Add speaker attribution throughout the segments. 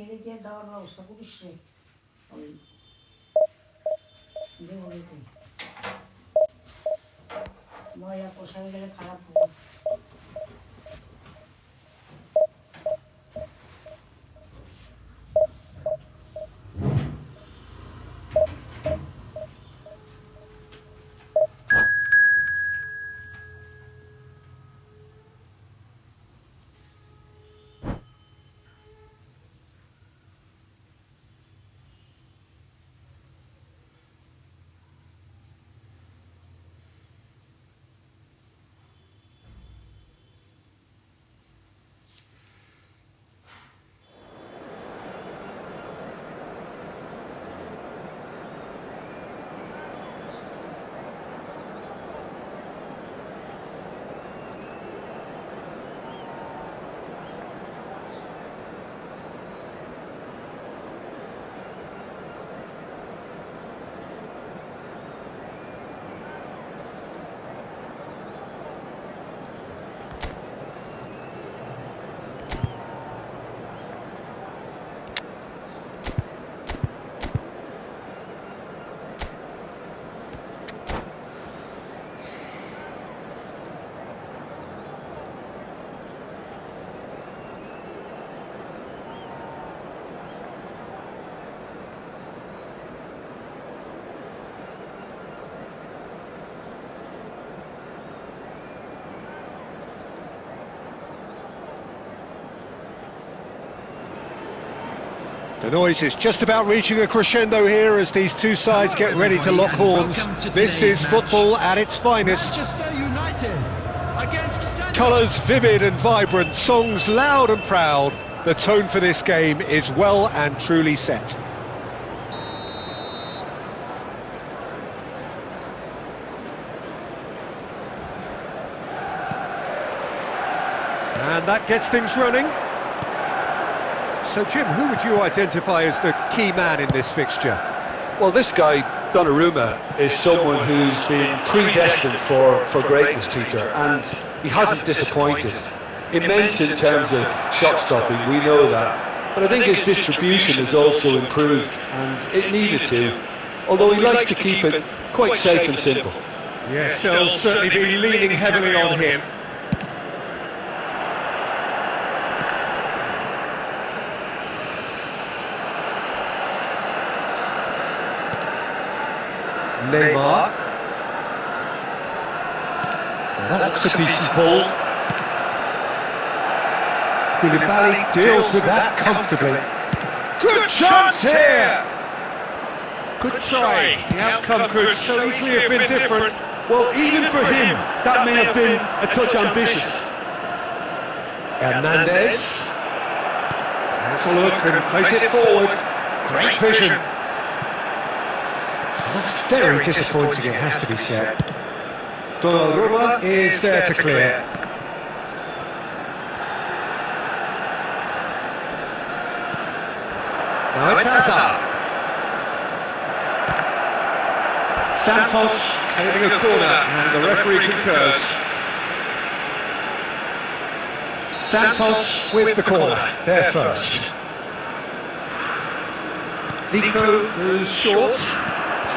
Speaker 1: গেলে গিয়ে দেওয়ার ব্যবস্থা করিস রে ওই দেবরিতে ময়লা পোষায় গেলে খারাপ হবে।
Speaker 2: The noise is just about reaching a crescendo here as these two sides get ready to lock horns. This is football at its finest. Colours vivid and vibrant, songs loud and proud. The tone for this game is well and truly set. And that gets things running. So, Jim, who would you identify as the key man in this fixture?
Speaker 3: Well, this guy, Donnarumma, is someone who's been predestined for greatness, Peter, and he hasn't disappointed. Immense in terms of shot stopping, we know that, but I think his distribution has also improved, and it needed to, although he likes to keep it quite safe and simple.
Speaker 2: Yes, they'll certainly be leaning heavily on him. Neymar. Well, that looks a decent ball. Koulibaly deals with that comfortably. Good chance here! Good try. The outcome could so easily have been different.
Speaker 3: Well, even for him, that may have been a touch ambitious.
Speaker 2: Hernandez. Has a look and plays it forward. Great vision. That's very disappointing, it has to be said. Donnarumma is there to clear. Now it's Hazard. Santos claiming a corner and the referee concurs. Santos with the corner, there first. Zico goes short.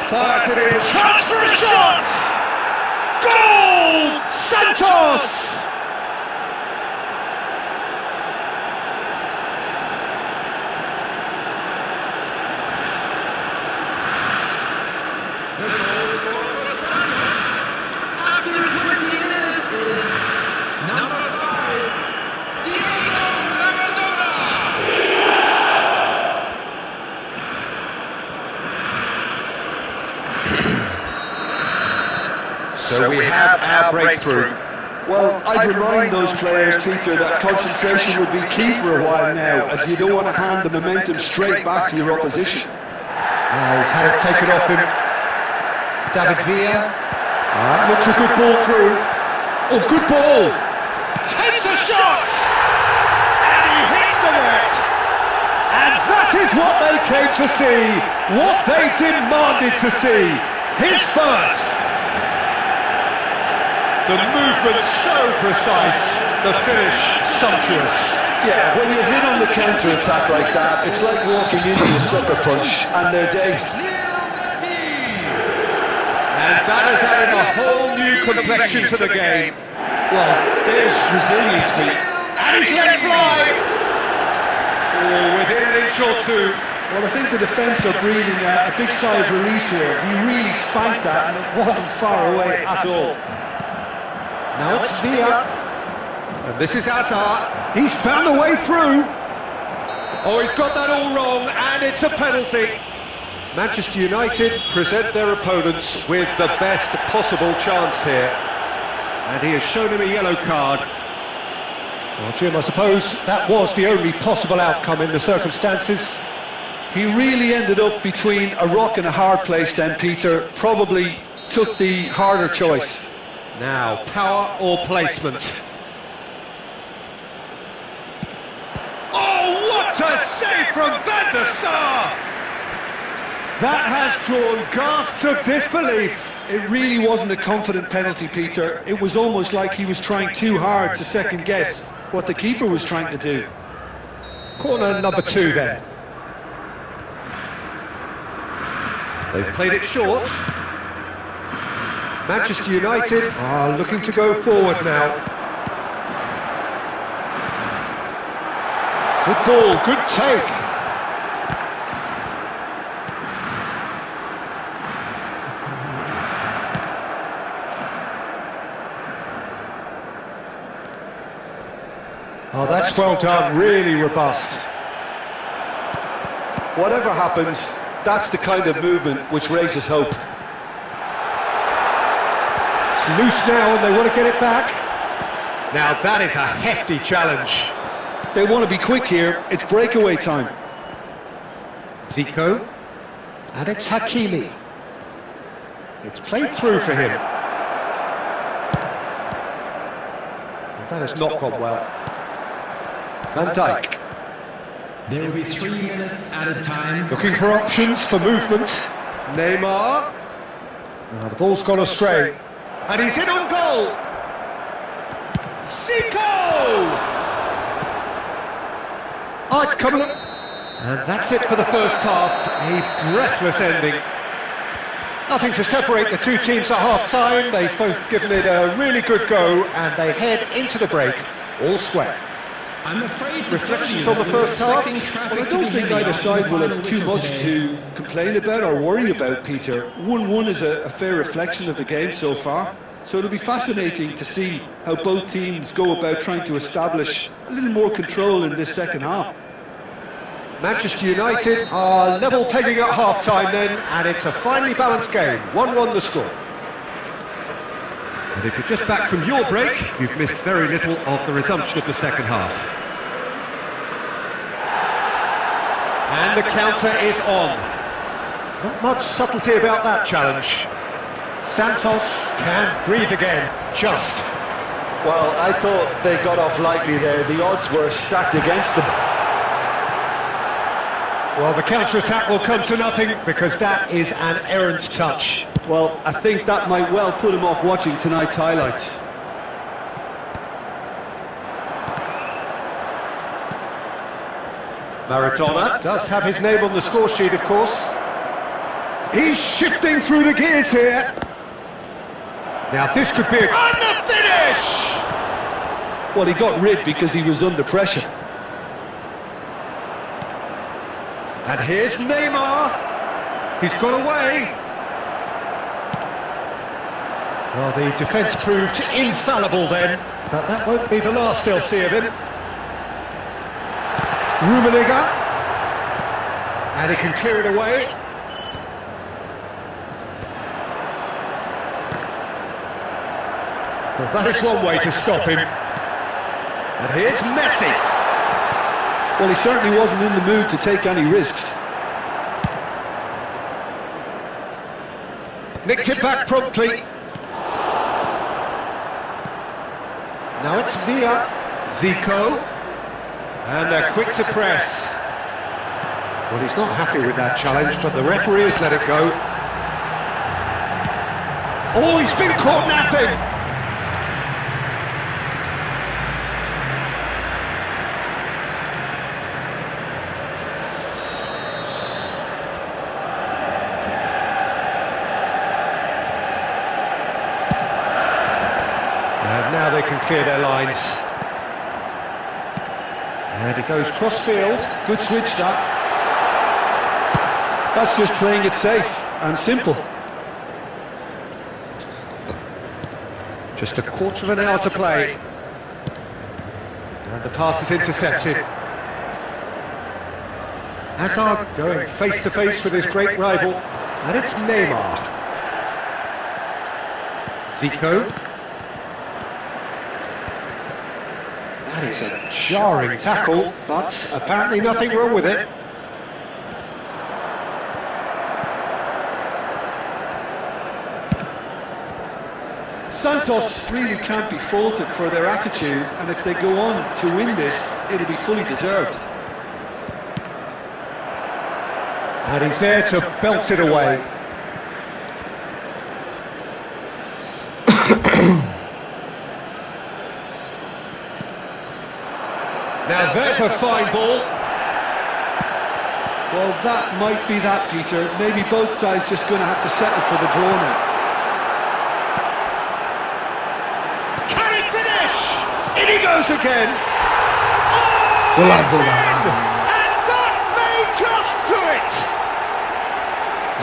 Speaker 2: Fires it in, chance for a shot! Goal! Santos!
Speaker 4: After 20 minutes is number 5, Diego Maradona!
Speaker 2: So we have our breakthrough.
Speaker 3: Well, I'd remind those players, Peter, that concentration would be key for a while now, as you don't want to hand the momentum straight back to your opposition.
Speaker 2: He's had it taken off him. David Villa.
Speaker 3: Looks a good ball through. Oh, good ball!
Speaker 2: Takes a shot! And he hits the net! And that is what they came to see, what they demanded to see. His first! The movement so precise, the finish sumptuous.
Speaker 3: Yeah, when you're hit on the counter-attack like that, it's like walking into a sucker punch and they're dazed.
Speaker 2: And that has added a whole new complexion to the game.
Speaker 3: Well, there's resilience.
Speaker 2: And he's let fly! Oh, within an inch or two.
Speaker 3: Well, I think the defence are breathing a big sigh of relief here. He really spanked that and it wasn't far away at all.
Speaker 2: Now it's Villa. And this is Hazard. He's found a way through. Oh, he's got that all wrong, and it's a penalty. Manchester United present their opponents with the best possible chance here. And he has shown him a yellow card. Well, Jim, I suppose that was the only possible outcome in the circumstances.
Speaker 3: He really ended up between a rock and a hard place then, Peter. Probably took the harder choice.
Speaker 2: Now, power or placement? Oh, what a save from Van der Sar! That has drawn gasps of disbelief.
Speaker 3: It really wasn't a confident penalty, Peter. It was almost like he was trying too hard to second guess what the keeper was trying to do.
Speaker 2: Corner number 2 then. They've played it short. Manchester United are looking to go forward now. Good ball, good take. Oh, that's well done, really robust.
Speaker 3: Whatever happens, that's the kind of movement which raises hope.
Speaker 2: It's loose now and they want to get it back. Now that is a hefty challenge.
Speaker 3: They want to be quick here. It's breakaway time.
Speaker 2: Zico. And it's Hakimi. It's played through for him. That has not gone well. Van Dijk.
Speaker 5: There will be 3 minutes at a time.
Speaker 2: Looking for options for movement. Neymar. Now the ball's gone astray. And he's in on goal. Zico! Oh, it's coming up. And that's it for the first half. A breathless ending. Nothing to separate the two teams at half-time. They've both given it a really good go and they head into the break all square.
Speaker 5: I'm afraid
Speaker 2: Reflections on the first half?
Speaker 3: Well, I don't think either side will have too much to complain about or worry about, Peter. 1-1 is a fair reflection of the game so far. So it'll be fascinating to see how both teams go about trying to establish a little more control in this second half.
Speaker 2: Manchester United are level pegging at half-time then, and it's a finely balanced game. 1-1 the score. And if you're just back from your break, you've missed very little of the resumption of the second half. And the counter is on. Not much subtlety about that challenge. Santos can breathe again, just.
Speaker 3: Well, I thought they got off lightly there. The odds were stacked against them.
Speaker 2: Well, the counter-attack will come to nothing because that is an errant touch.
Speaker 3: Well, I think that might well put him off watching tonight's highlights.
Speaker 2: Maradona does have his name on the score sheet, of course. He's shifting through the gears here. Now this could be a... And the finish!
Speaker 3: Well, he got rid because he was under pressure.
Speaker 2: And here's Neymar. He's got away. Well, the defence proved infallible then, but that won't be the last they'll see of him. Rummenigge. And he can clear it away. Well, that is one way to stop him. And here's Messi.
Speaker 3: Well, he certainly wasn't in the mood to take any risks.
Speaker 2: Nicked it back promptly. Now it's Villa. Zico. And they're quick to press. Well, he's not happy with that challenge, but the referee has let it go. Oh, he's been caught napping. how they can clear their lines. And it goes cross-field.
Speaker 3: Good switch, that. That's just playing it safe and simple.
Speaker 2: Just a quarter of an hour to play. And the pass is intercepted. Hazard going face-to-face with his great rival. And it's Neymar. Zico. That is a jarring tackle, but apparently nothing wrong with it.
Speaker 3: Santos really can't be faulted for their attitude, and if they go on to win this, it'll be fully deserved.
Speaker 2: And he's there to belt it away. Now there's a fine ball.
Speaker 3: Well, that might be that, Peter. Maybe both sides just going to have to settle for the draw now.
Speaker 2: Can he finish? In he goes again.
Speaker 6: Golazo.
Speaker 2: And that may just do it.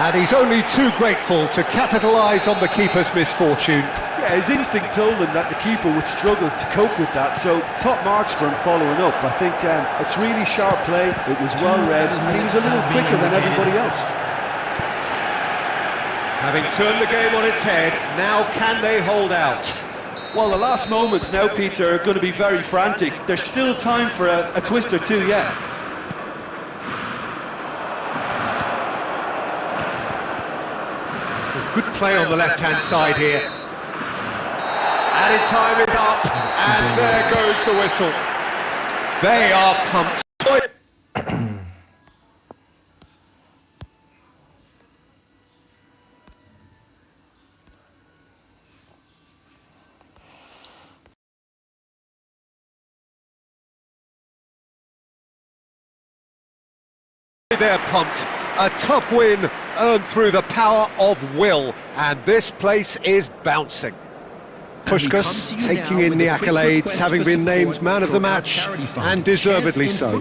Speaker 2: And he's only too grateful to capitalise on the keeper's misfortune.
Speaker 3: Yeah, his instinct told him that the keeper would struggle to cope with that, so top marks for him following up. I think it's really sharp play, it was well read, and he was a little quicker than everybody else.
Speaker 2: Having turned the game on its head, now can they hold out?
Speaker 3: Well, the last moments now, Peter, are going to be very frantic. There's still time for a twist or two yet.
Speaker 2: Good play on the left-hand side here. Added time is up, and there goes the whistle. They are pumped. They're pumped. A tough win earned through the power of will, and this place is bouncing. Puskás taking in the accolades, having been named man of the match, and deservedly so.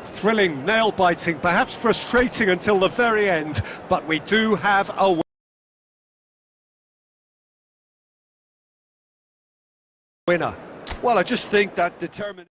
Speaker 2: Thrilling, nail-biting, perhaps frustrating until the very end, but we do have a winner.
Speaker 3: Well, I just think that determined...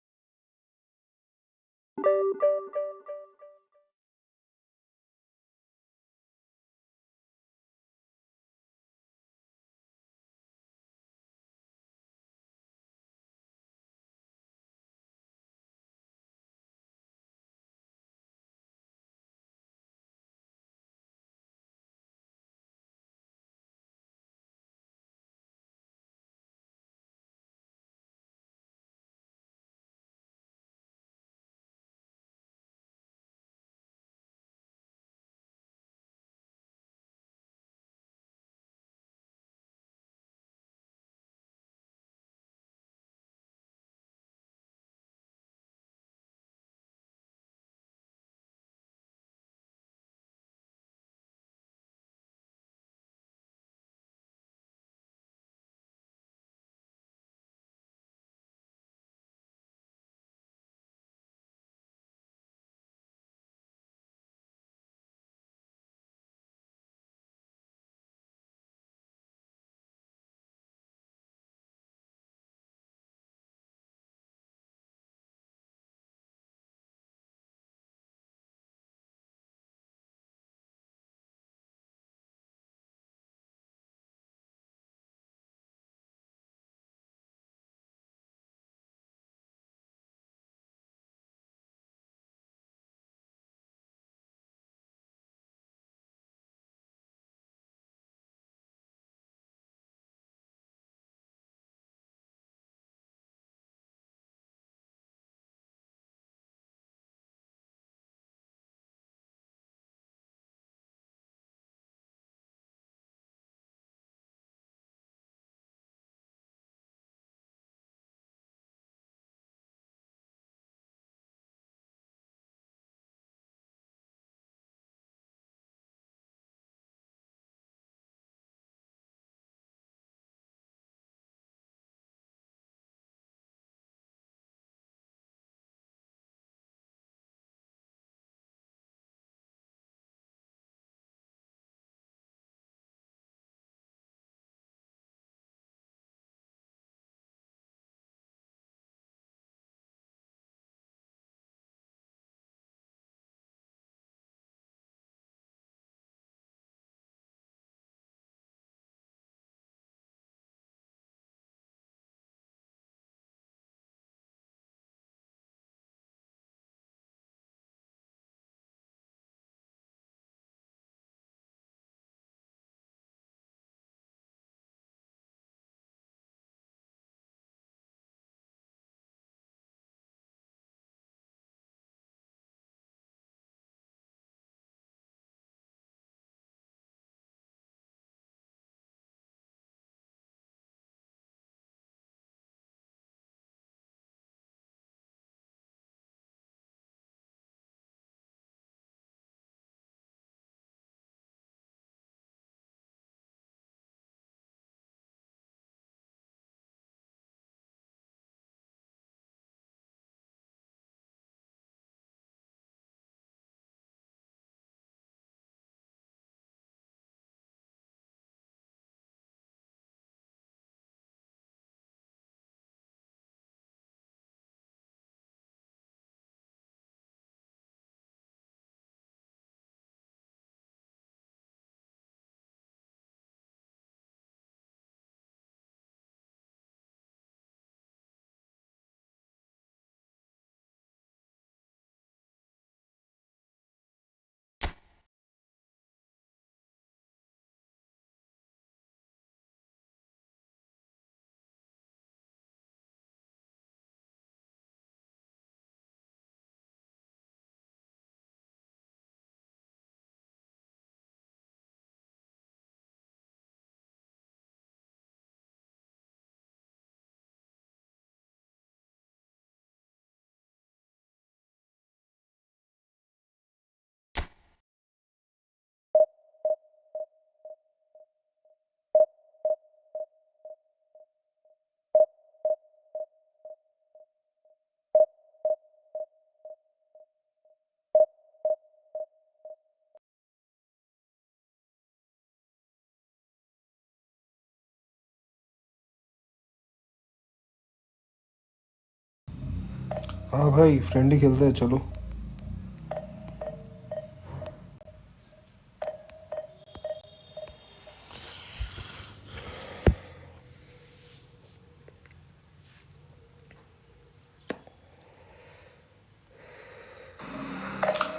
Speaker 6: हाँ भाई friend ही खेलते हैं चलो।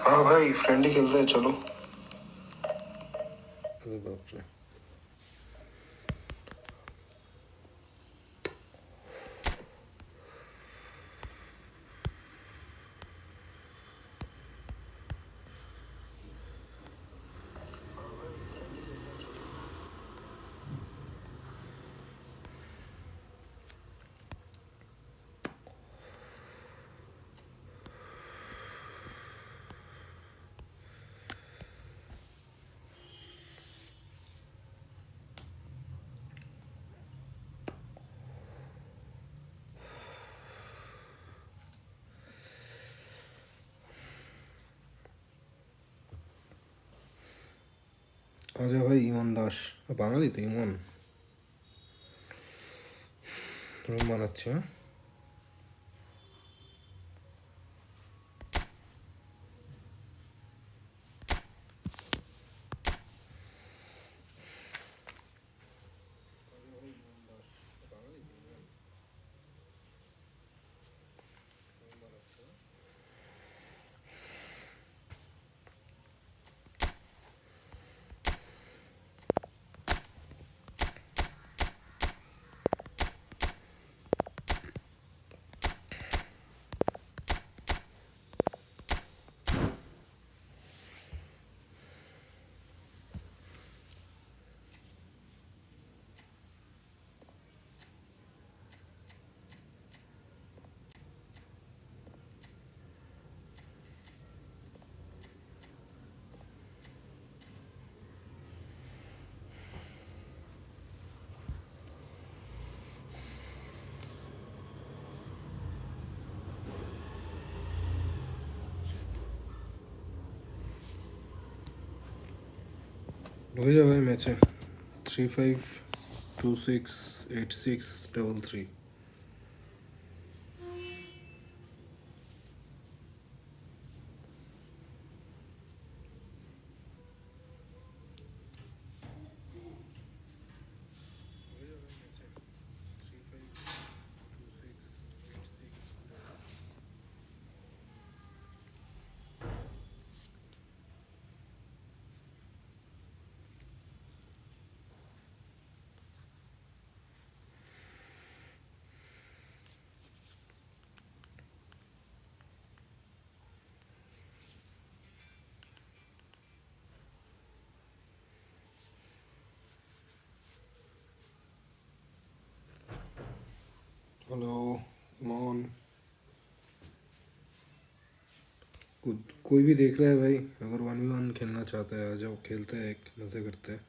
Speaker 6: हाँ भाई friend ही खेलते हैं चलो। अरे बाप रे। আচ্ছা ভাই ইমন দাস বাঙালি তো ইমন রুম বানাচ্ছে। হ্যাঁ ঢুকে যাবে ম্যাচে 35268633। हेलो इमन कोई भी देख रहा है भाई? अगर 1v1 खेलना चाहता है आ जाओ, खेलते हैं, एक मज़े करते हैं।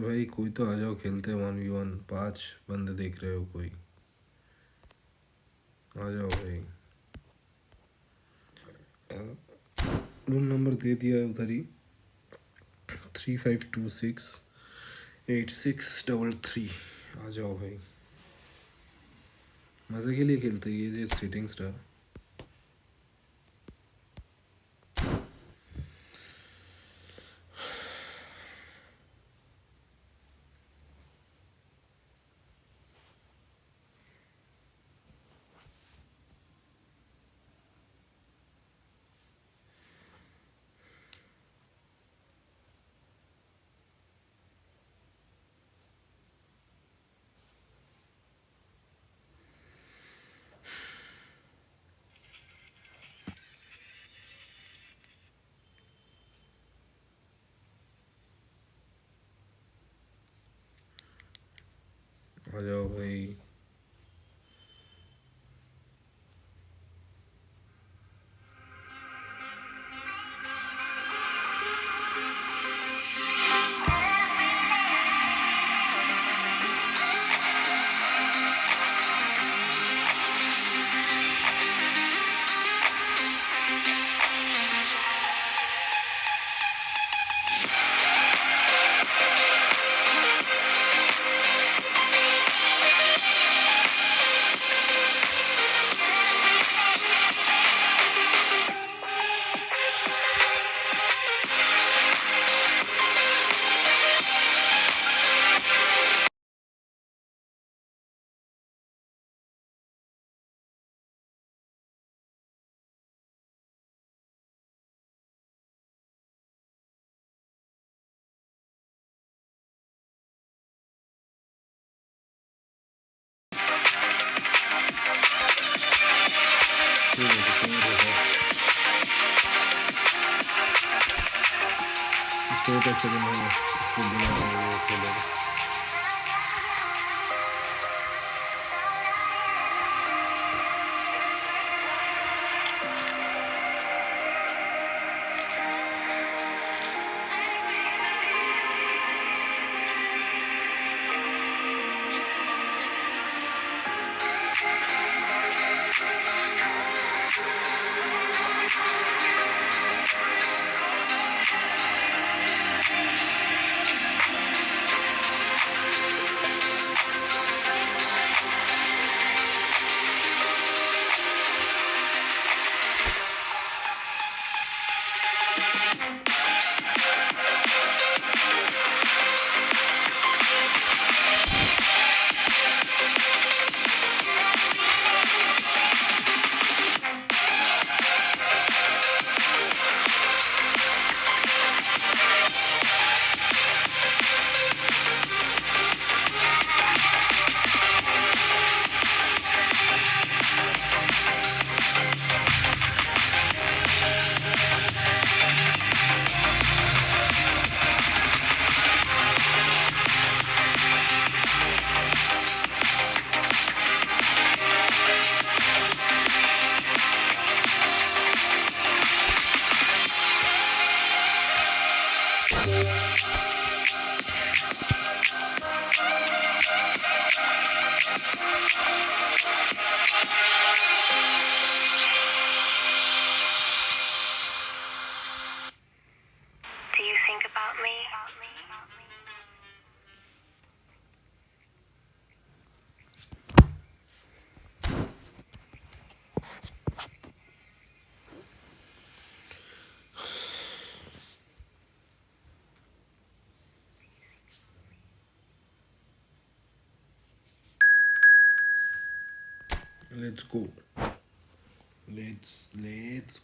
Speaker 6: भाई कोई तो आ जाओ, खेलते हैं 1v1। 5 बंदे देख रहे हो, कोई आ जाओ भाई। रूम नंबर दे दिया है उधर ही, 35268633। आ जाओ भाई, मज़े के लिए खेलते हैं ये सीटिंग स्टार। आ जाओ भाई। स्टेट ऐसे बनाया, इसको बुलाया, वो खेलेगा।
Speaker 7: Do you think about me?
Speaker 6: Let's go. Let's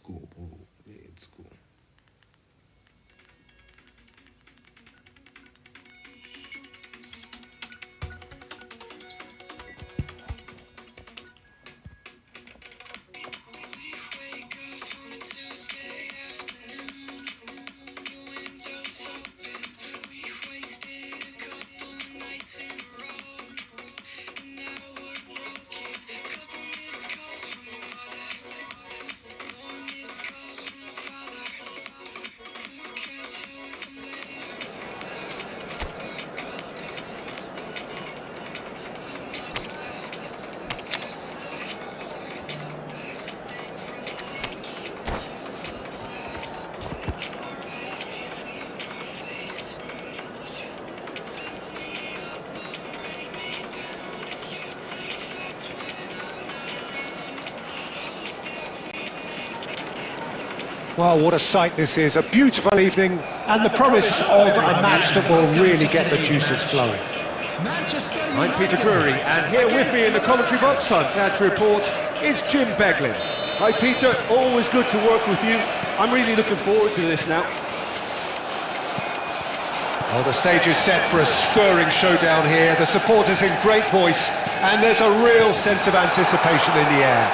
Speaker 6: go, bro. Let's go.
Speaker 2: Well, what a sight this is. A beautiful evening and the promise of a match that will really get the juices flowing. I'm Peter Drury, and here with me in the commentary box, I'm glad to report, is Jim Beglin.
Speaker 3: Hi Peter, always good to work with you. I'm really looking forward to this now.
Speaker 2: Well, the stage is set for a stirring showdown here. The supporters in great voice, and there's a real sense of anticipation in the air.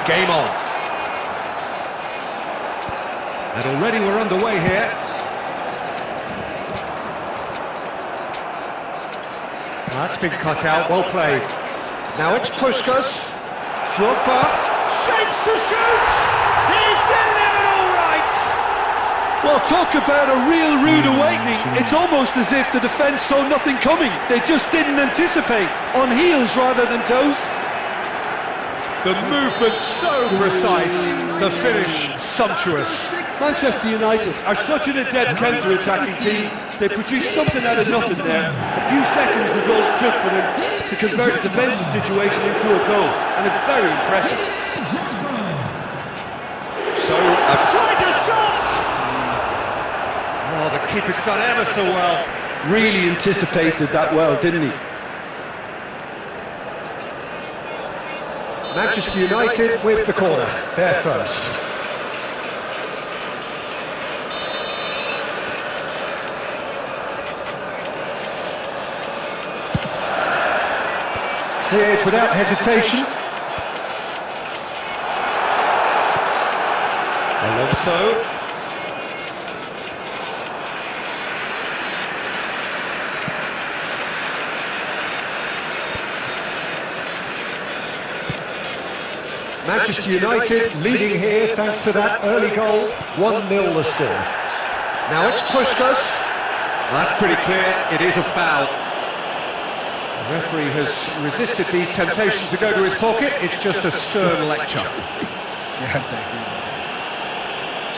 Speaker 2: Game on. And already we're underway here. That's been cut out, well played. Now it's Puskas. Drogba. Shapes to shoot! He's delivered all right!
Speaker 3: Well, talk about a real rude awakening. It's almost as if the defence saw nothing coming. They just didn't anticipate. On heels rather than toes.
Speaker 2: The movement so precise, the finish sumptuous.
Speaker 3: Manchester United are such an adept counter-attacking team. They produced something out of nothing there. A few seconds was all it took for them to convert a defensive situation into a goal, and it's very impressive.
Speaker 2: So, tries a shot! Oh, the keeper's done ever so well.
Speaker 3: Really anticipated that well, didn't he?
Speaker 2: Manchester United with the corner, they're first. Cleared without hesitation. Alonso. Manchester United leading here thanks to that early goal. 1-0 the score. Now it's Puskas. That's pretty clear, it is a foul. The referee has resisted the temptation to go to his pocket. It's just a stern lecture.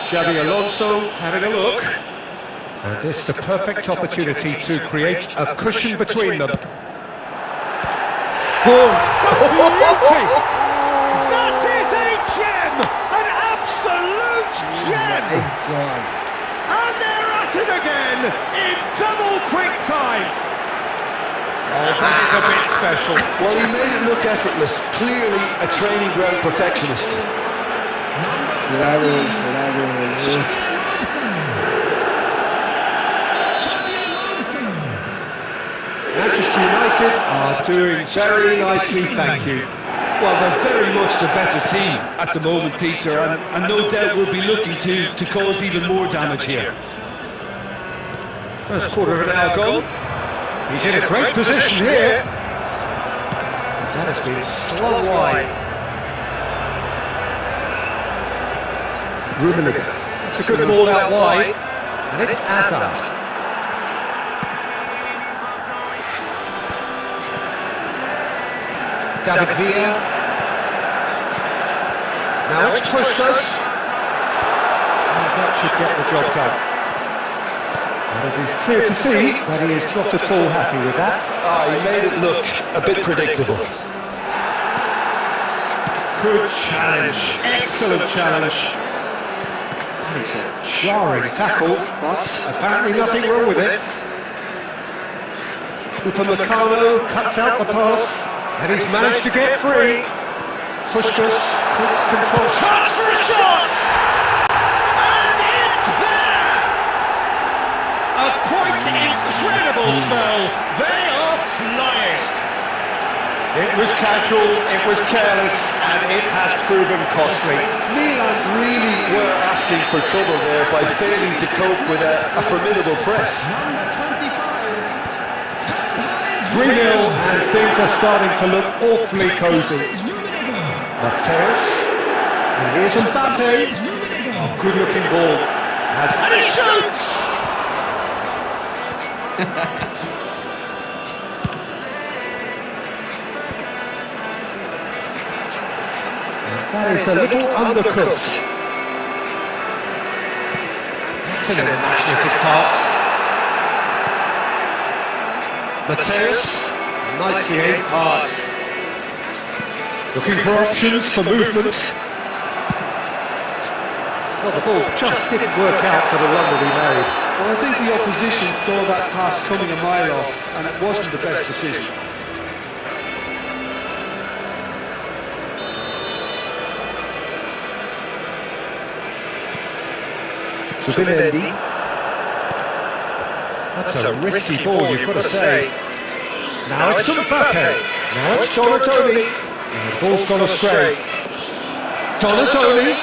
Speaker 2: Xabi Alonso having a look. And this is the perfect opportunity to create a cushion between them. Boom! Beauty! That is a gem! An absolute gem! And they're at it again in double quick time. Oh, that is a bit special.
Speaker 3: Well, he made it look effortless. Clearly a training ground perfectionist.
Speaker 2: Manchester United are doing very nicely, thank you.
Speaker 3: Well, they're very much the better team at the moment, Peter, and no doubt will be looking to cause even more damage here.
Speaker 2: First quarter of an hour gone. He's in a great position here. That has been slung wide. Rummenigge. It's a good ball out wide. And it's Hazard. David Villa. Now it's Puskas. And that should get the job done. And it is clear to see that he is not at all happy with that.
Speaker 3: He made it look a bit predictable.
Speaker 2: Good challenge. Excellent challenge. That is a jarring tackle, but apparently nothing wrong with it. Upamecano cuts out the pass, and he's managed to get free. Puskas takes control. Shots for a shot! And it's there! A quite incredible spell. They are flying. It was casual, it was careless, and it has proven costly.
Speaker 3: Milan really were asking for trouble there by failing to cope with a formidable press.
Speaker 2: 3-0, and things are starting to look awfully cosy. Mateus, and here's Mbappe. Oh, good-looking ball. And he shoots! That is a little undercooked. That's an imaginative pass. Mateus, nicely aimed pass. Looking for options for movement.
Speaker 3: Well, the ball just didn't work out for the run that he made. Well, I think the opposition saw that pass coming a mile off, and it wasn't the best decision. Zubimendi. That's a risky ball, you've got to say. Now it's Mbappe. Now it's Donatoni. And the ball's gone astray. Donatoni.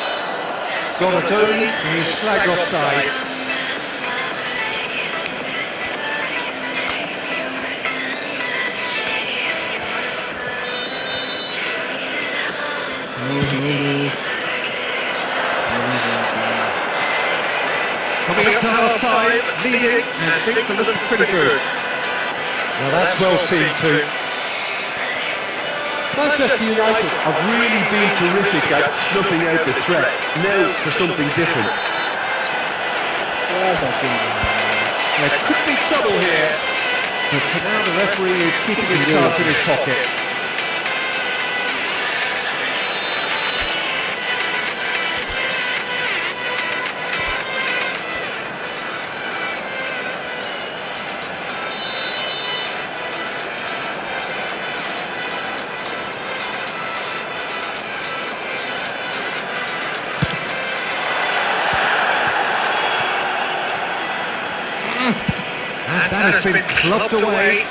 Speaker 3: Donatoni is flagged offside. Coming up to half-time, leading, and things are looking pretty good. Now that's well seen too. Manchester United have really been terrific at snuffing out the threat. Now for something different. There could be trouble here, but for now the referee is keeping his cards in his pocket. And that has been clubbed away.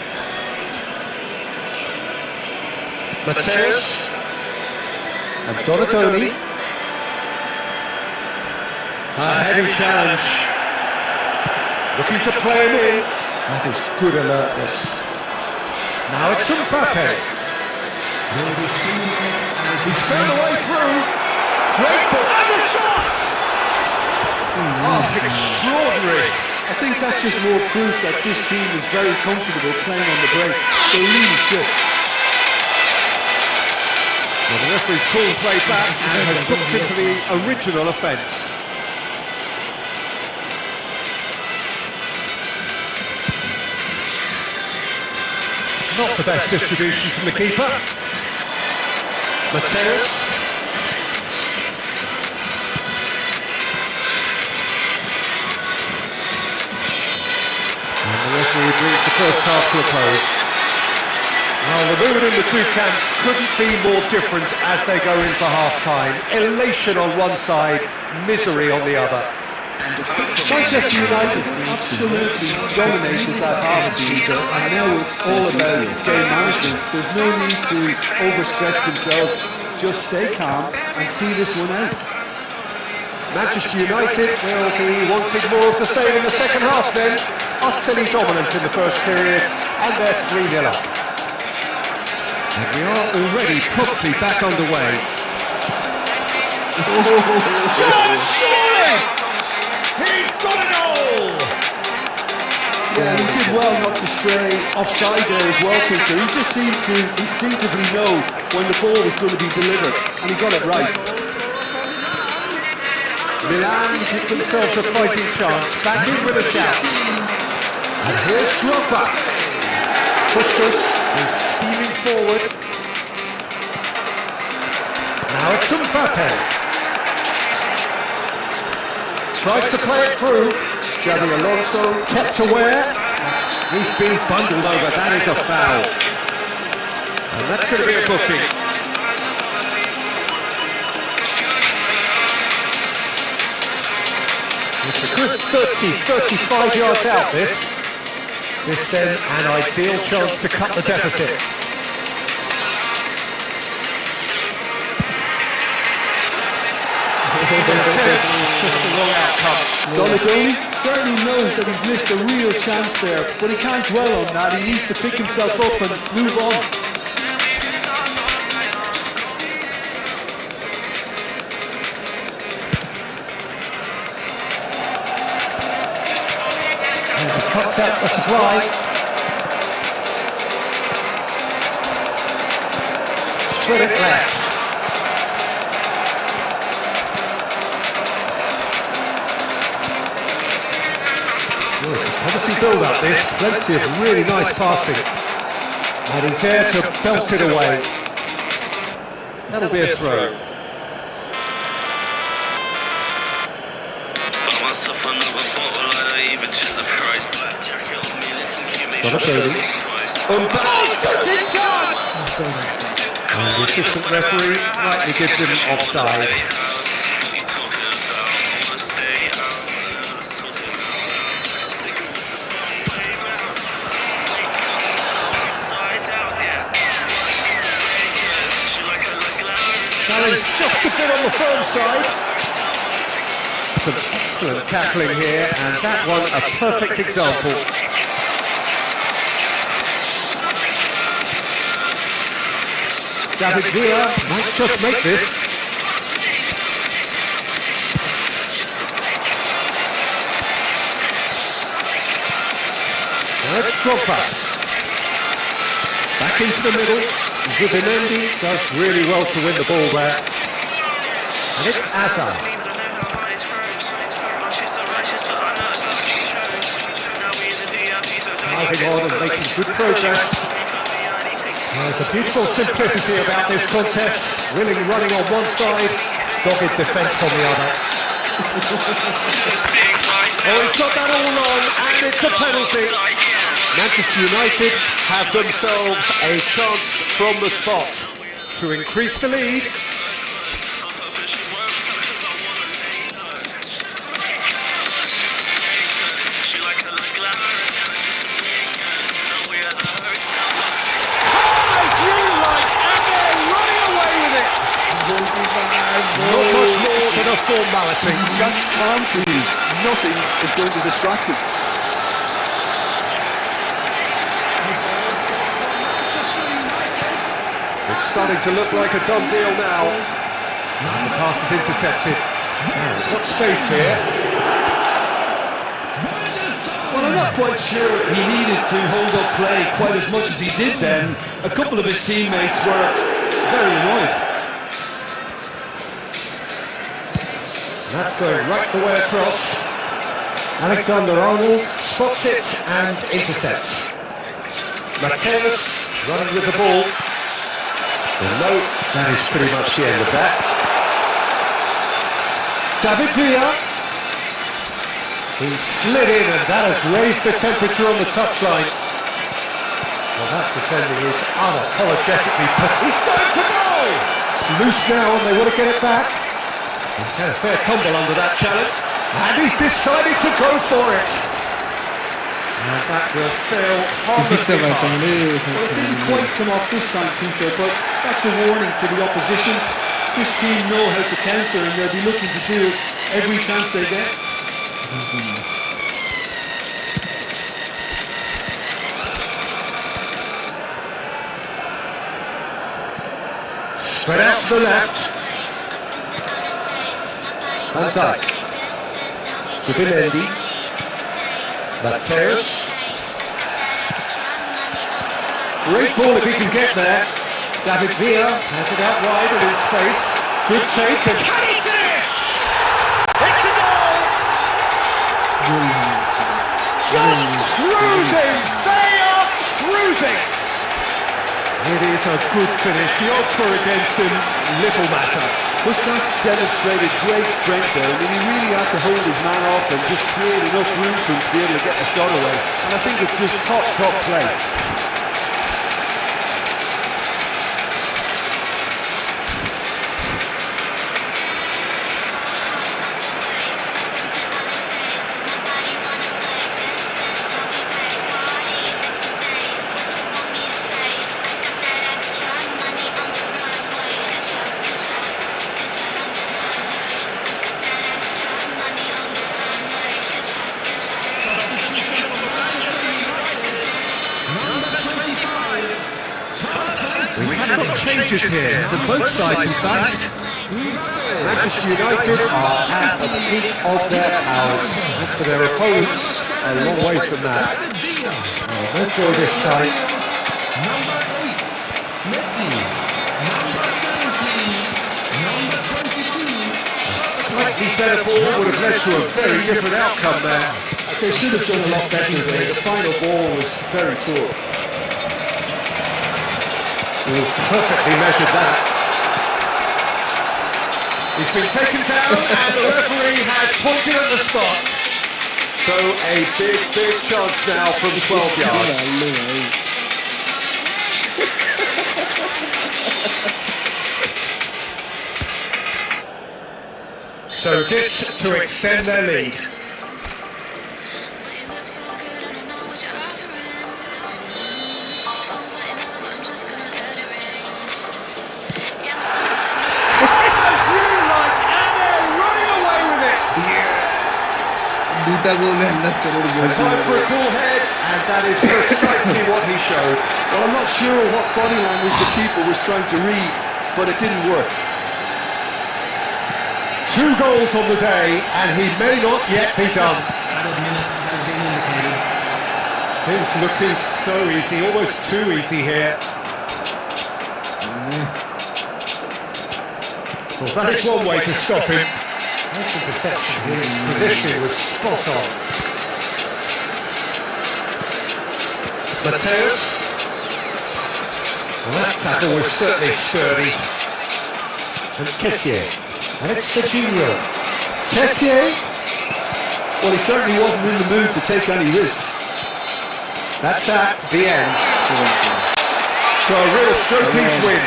Speaker 3: Mateus and Donatoni. A heavy challenge. Looking to play him in. That is good alertness. Now it's Mbappe. He's found a way through. Great ball. And the shots! Oh, extraordinary. I think that's just more proof that this team is very comfortable playing on the break. They really should. Well, the referee's called play back and has booked him for the original offence. Not the best distribution from the keeper. Mateus. The referee brings the first half to a close. Now the mood in the two camps couldn't be more different as they go in for half-time. Elation on one side, misery on the other. Manchester United absolutely dominated that half, Peter, and now it's all about game management. There's no need to overstretch themselves. Just stay calm and see this one out. Manchester United will be wanting more of the same in the second half then. Utterly dominant in the first period, and they're 3-0 up. And we are already properly back underway. He's got a goal! Yeah, he did well not to stray offside there as well, Peter. He just seemed to instinctively know when the ball was going to be delivered, and he got it right. Milan give themselves a fighting chance, back in with a shout. And here's Drogba. Pushes, is steaming forward. Now it's Mbappe. Tries to play it through. Xabi Alonso kept aware. He's being bundled over, that is a foul. And that's going to be a booking. It's a good 30-35 yards out this. This then an ideal chance to cut the deficit. Just the wrong outcome. Donatoni certainly knows that he's missed a real chance there, but he can't dwell on that. He needs to pick himself up and move on. Cuts out the supply. Spread it left. Well, it's obviously build up this. Plenty of really nice passing. And he's there to belt it away. That'll be a throw.
Speaker 2: Shooting chance! And the assistant referee rightly gives him offside. Challenge just a bit on the firm side. Some excellent tackling here, and that one a perfect example. David Villa might just make this. Now it's Drogba. Back into the middle. Zubimendi does really well to win the ball there. And it's Azar. Driving on and making good progress. There's a beautiful simplicity about this contest. Willing running on one side, dogged defence on the other. Oh, he's got that all on, and it's a penalty. Manchester United have themselves a chance from the spot to increase the lead. Not much more than a formality.
Speaker 3: That's calm for you. Nothing is going to distract him.
Speaker 2: It's starting to look like a done deal now. And the pass is intercepted. He's got space here.
Speaker 3: Well, I'm not quite sure he needed to hold up play quite as much as he did then. A couple of his teammates were very annoyed.
Speaker 2: That's going right the way across. Alexander-Arnold spots it and intercepts. Mateus running with the ball. Well, no, that is pretty much the end of that. David Villa. He slid in and that has raised the temperature on the touchline. Well, that defending is unapologetically persistent. He's going for goal! It's loose now and they want to get it back. He's had a fair tumble under that challenge, and he's decided to go for it. And that will sail harmlessly past.
Speaker 3: Well, it didn't quite come off this time, Peter, but that's a warning to the opposition. This team know how to counter, and they'll be looking to do it every chance they get.
Speaker 2: Spread out to the left. Van Dijk. Zubimendi. Mateus. Great ball if he can get there. David Villa has it out wide and in space. Good take and can he finish? It's a goal! Just cruising! They are cruising! It is a good finish. The odds were against him, little matter.
Speaker 3: Puskas demonstrated great strength there. I mean, he really had to hold his man off and just create enough room for him to be able to get the shot away. And I think it's just top play.
Speaker 2: Changes here, the both sides in fact. Manchester United are at the peak of their powers. As for their opponents, a long way from that. No joy this time. A slightly better ball would have led to a very different outcome there.
Speaker 3: They should have done a lot better there. The final ball was very poor.
Speaker 2: We'll perfectly measured that. He's been taken down and the referee has pointed at the spot.
Speaker 3: So a big chance now from 12 yards.
Speaker 2: So this to extend their lead.
Speaker 3: Time for a cool head, and that is precisely what he showed. Well, I'm not sure what body language the keeper was trying to read, but it didn't work.
Speaker 2: 2 goals on the day, and he may not yet be done. Things looking so easy, almost too easy here. Well, that is one way to stop him. That's a deception. His positioning was spot on. Mateus. Well, that tackle was certainly sturdy. And Kessier. And it's Serginho. Kessier.
Speaker 3: Well, he certainly wasn't in the mood to take any risks.
Speaker 2: That's at the end. So a real showpiece win.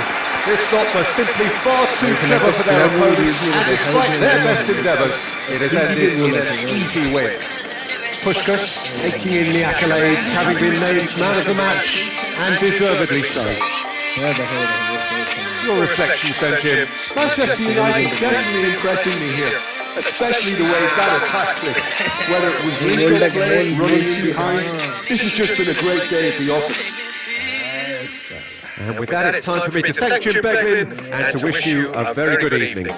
Speaker 2: This lot was simply far too clever for their opponents, and despite their best endeavours, it has ended in an easy win. Puskás taking in the accolades, having been named man of the match, and deservedly so. Your reflections then, Jim?
Speaker 3: Manchester United definitely impressing me here, especially the way that attack clicked. Whether it was legal play, running in behind, this has just been a great day at the office.
Speaker 2: And with that, it's time for me to thank Jim Beglin and to wish you a very good evening.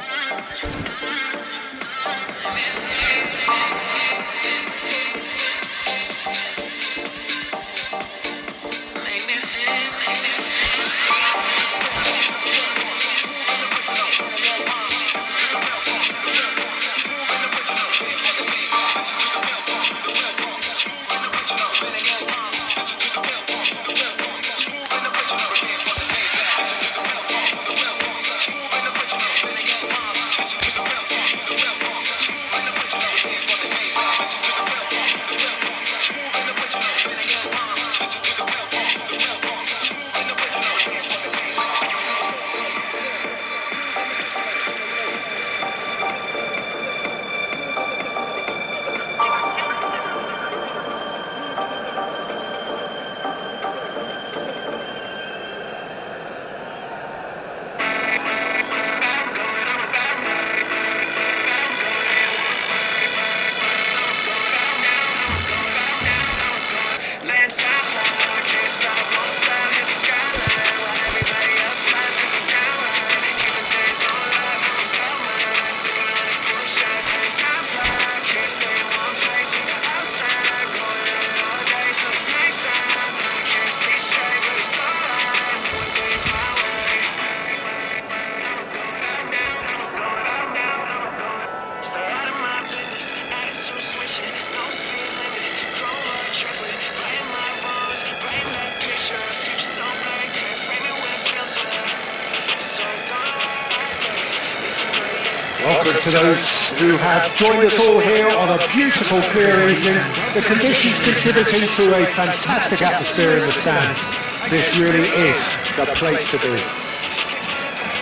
Speaker 2: Welcome to those who have joined us all here on a beautiful clear evening. The conditions contributing to a fantastic atmosphere in the stands. This really is the place to be.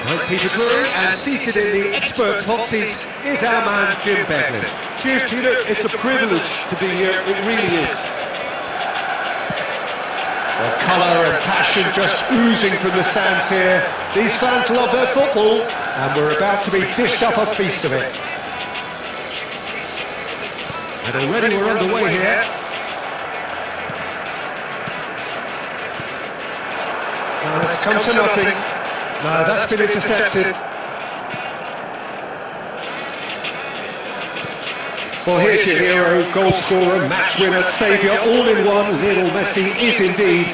Speaker 2: I'm Peter Drury, and seated in the experts' hot seat is our man Jim Beglin.
Speaker 3: Cheers, Peter. It's a privilege to be here. It really is.
Speaker 2: The colour and passion just oozing from the stands here. These fans love their football, and we're about to be dished up a feast of it. And already we're underway here. No, it's come to nothing. No, that's been intercepted. Well, here's your hero, goal scorer, match winner, saviour, all in one. Lionel Messi is indeed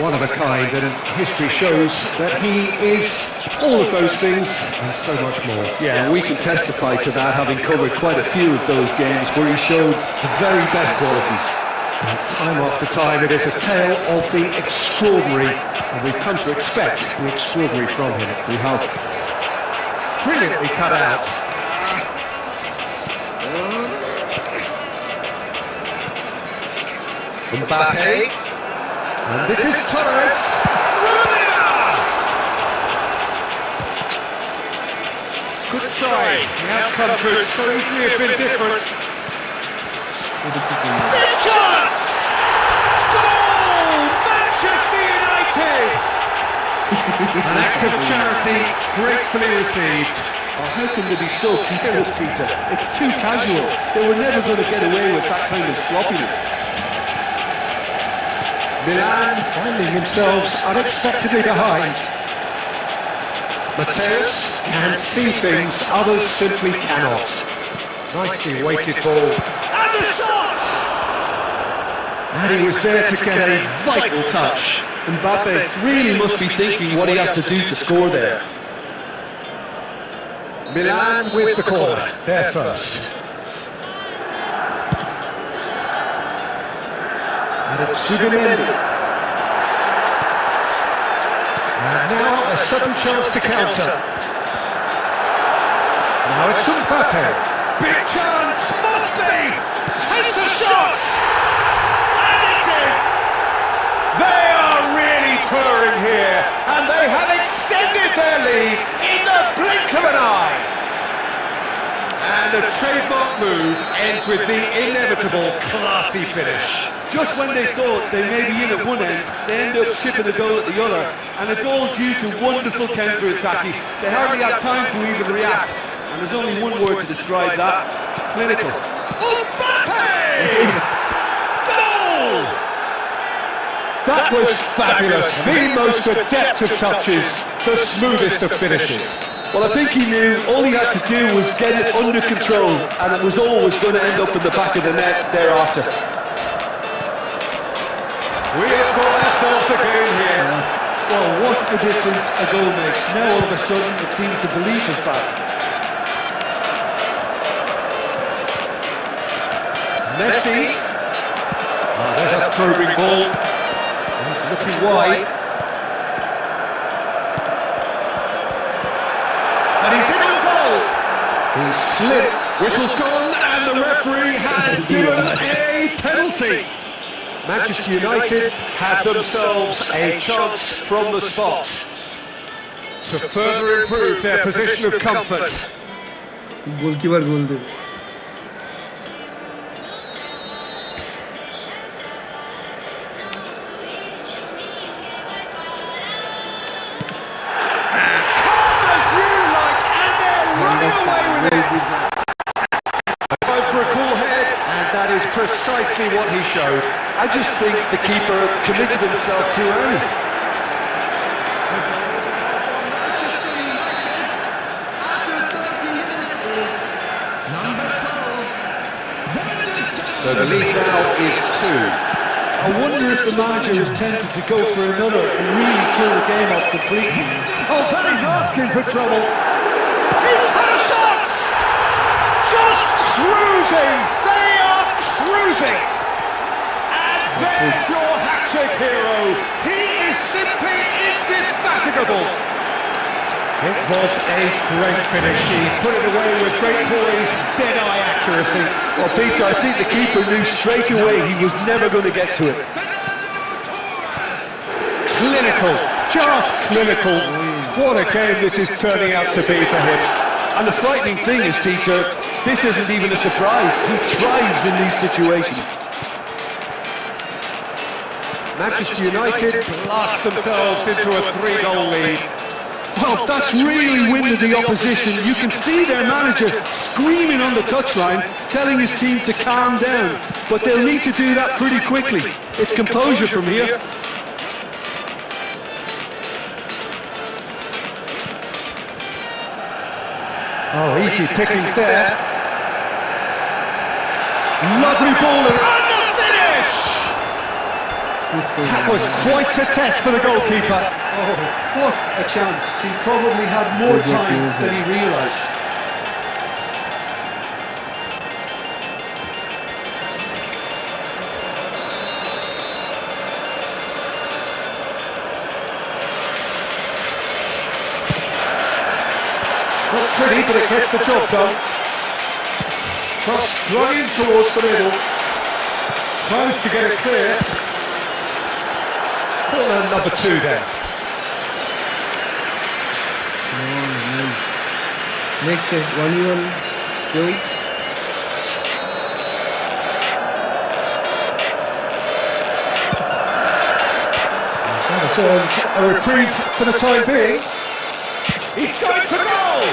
Speaker 2: one of a kind, and history shows that he is all of those things and so much more.
Speaker 3: Yeah, we can testify to that, having covered quite a few of those games where he showed the very best qualities.
Speaker 2: And time after time, it is a tale of the extraordinary, and we've come to expect the extraordinary from him. We have brilliantly cut out.
Speaker 3: Mbappe. And this is Torres.
Speaker 2: Good try. The outcome could so easily have been different. Big chance! Goal! Manchester United! An act of charity gratefully received.
Speaker 3: Oh, how can they be so careless, Peter? It's too casual. They were never going to get away with that kind of sloppiness.
Speaker 2: Milan finding themselves unexpectedly behind. Mateus can see things others simply cannot. Nicely weighted ball. And the shot! And he was there to get a vital touch.
Speaker 3: Mbappe really must be thinking what he has to do to score there.
Speaker 2: Milan with the corner, there first. And it's Subimendi. And now a sudden chance to counter. Now it's Mbappe. Big chance, must be! Takes a shot! And it's in! They are really purring here, and they have extended their lead in the blink of an eye. And the trademark move ends with the inevitable classy finish.
Speaker 3: Just when they thought they may be in at one end, they end up shipping a goal at the other, and it's all due to wonderful counter-attacking. They hardly had time to even react, and there's only one word to describe that: clinical.
Speaker 2: Mbappe! Goal! That was fabulous. The most adept of touches, the smoothest of finishes.
Speaker 3: Well, I think he knew all he had to do was get it under control, and it was always going to end up in the back of the net thereafter.
Speaker 2: We have got ourselves a game here.
Speaker 3: Well, what a difference a goal makes. Now all of a sudden it seems the belief is back.
Speaker 2: Messi. Oh, there's a probing ball. He's looking wide. And he's in on goal. He slipped. Whistle's gone, and the referee has given a penalty. Manchester United have themselves a chance from the spot to further improve their position of comfort.
Speaker 6: Goalkeeper goal they
Speaker 2: For a cool head, and that is precisely what he showed.
Speaker 3: I just think the keeper committed himself too early.
Speaker 2: So the lead now is 2.
Speaker 3: I wonder if the manager was tempted to go for another and really kill the game off completely.
Speaker 2: Oh, that is asking for trouble. He's had a shot! Just cruising! They are cruising! And there's your hat-trick hero. He is simply indefatigable. It was a great finish. He put it away with great poise, dead-eye accuracy.
Speaker 3: Well, Peter, I think the keeper knew straight away he was never going to get to it.
Speaker 2: Clinical, just clinical. What a game this is turning out to be for him.
Speaker 3: And the frightening thing is, Peter, this isn't even a surprise. He thrives in these situations.
Speaker 2: Manchester United blast themselves into a 3-goal lead.
Speaker 3: Well, that's really winded the opposition. You can see their manager screaming on the touchline, telling his team to calm down. But they'll need to do that pretty quickly. It's composure from here.
Speaker 2: Oh, easy pickings there. Lovely ball and the finish! That was quite a test for the goalkeeper.
Speaker 3: Oh, what a chance. He probably had more time than he realised.
Speaker 2: Not pretty, but it gets the job done. Cross running towards the middle. Tries to get it clear. Corner number 2 there.
Speaker 6: Next 1v1 goal.
Speaker 2: So a reprieve for the time being. He's going for goal!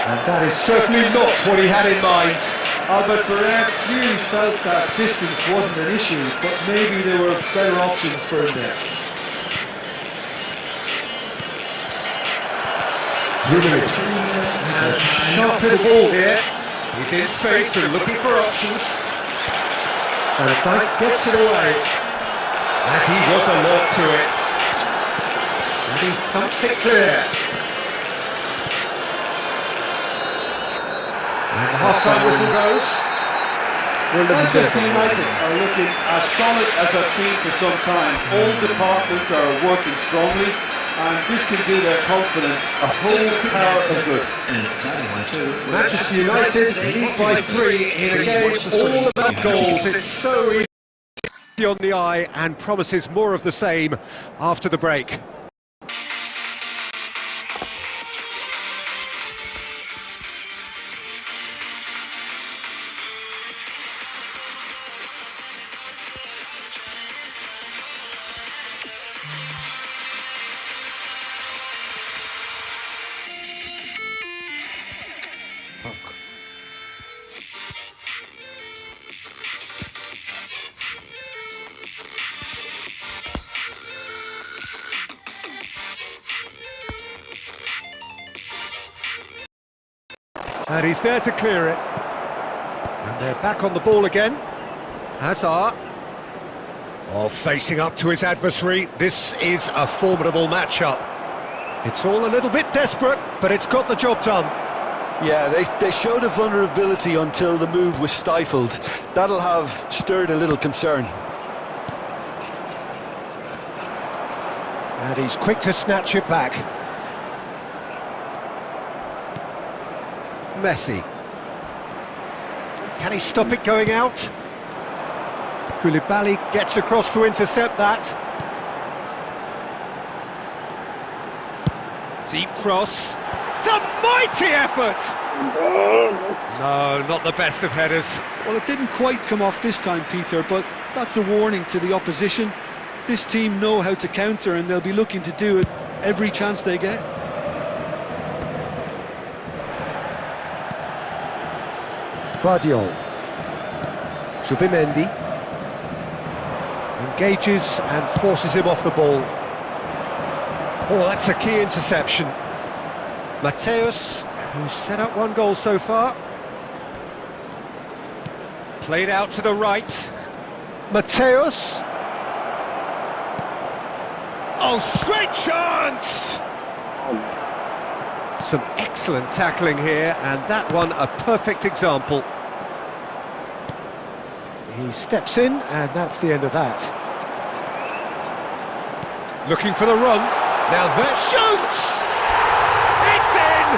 Speaker 2: And that is certainly not what he had in mind.
Speaker 3: Albert, for a few felt that distance wasn't an issue, but maybe there were better options for him there.
Speaker 2: A sharp little ball here. He's in space and looking for options. And Dyke gets it away. And he was alert to it. And he thumps it clear. And the half-time whistle goes.
Speaker 3: Manchester United are looking as solid as I've seen for some time. All departments are working strongly, and this can do their confidence a whole power of good.
Speaker 2: Manchester United lead by 3 in a game all about goals. It's so easy on the eye and promises more of the same after the break. And he's there to clear it. And they're back on the ball again. Hazard. Oh, facing up to his adversary. This is a formidable matchup. It's all a little bit desperate, but it's got the job done.
Speaker 3: Yeah, they showed a vulnerability until the move was stifled. That'll have stirred a little concern.
Speaker 2: And he's quick to snatch it back. Messi. Can he stop it going out? Koulibaly gets across to intercept that. Deep cross. It's a mighty effort! No, not the best of headers.
Speaker 3: Well, it didn't quite come off this time, Peter, but that's a warning to the opposition. This team know how to counter, and they'll be looking to do it every chance they get.
Speaker 2: Guardiola. Zubimendi engages and forces him off the ball. Oh, that's a key interception. Mateus, who's set up 1 goal so far. Played out to the right. Mateus. Oh, straight chance! Some excellent tackling here, and that one a perfect example. He steps in, and that's the end of that. Looking for the run. Now there shoots! It's in!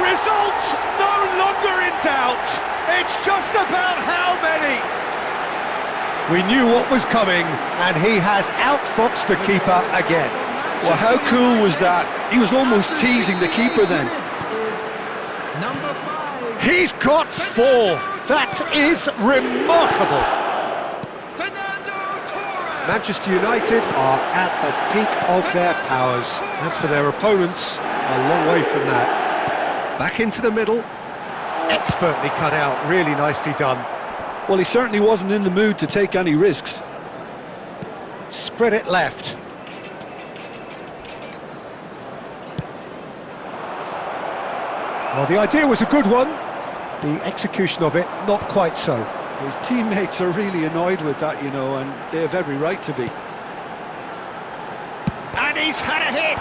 Speaker 2: Result no longer in doubt. It's just about how many. We knew what was coming, and he has outfoxed the keeper again.
Speaker 3: Well, how cool was that? He was almost teasing the keeper then.
Speaker 2: He's got 4. That is remarkable. Manchester United are at the peak of their powers. As for their opponents, a long way from that. Back into the middle. Expertly cut out, really nicely done.
Speaker 3: Well, he certainly wasn't in the mood to take any risks.
Speaker 2: Spread it left. Well, the idea was a good one. The execution of it, not quite so.
Speaker 3: His teammates are really annoyed with that, you know, and they have every right to be.
Speaker 2: And he's had a hit!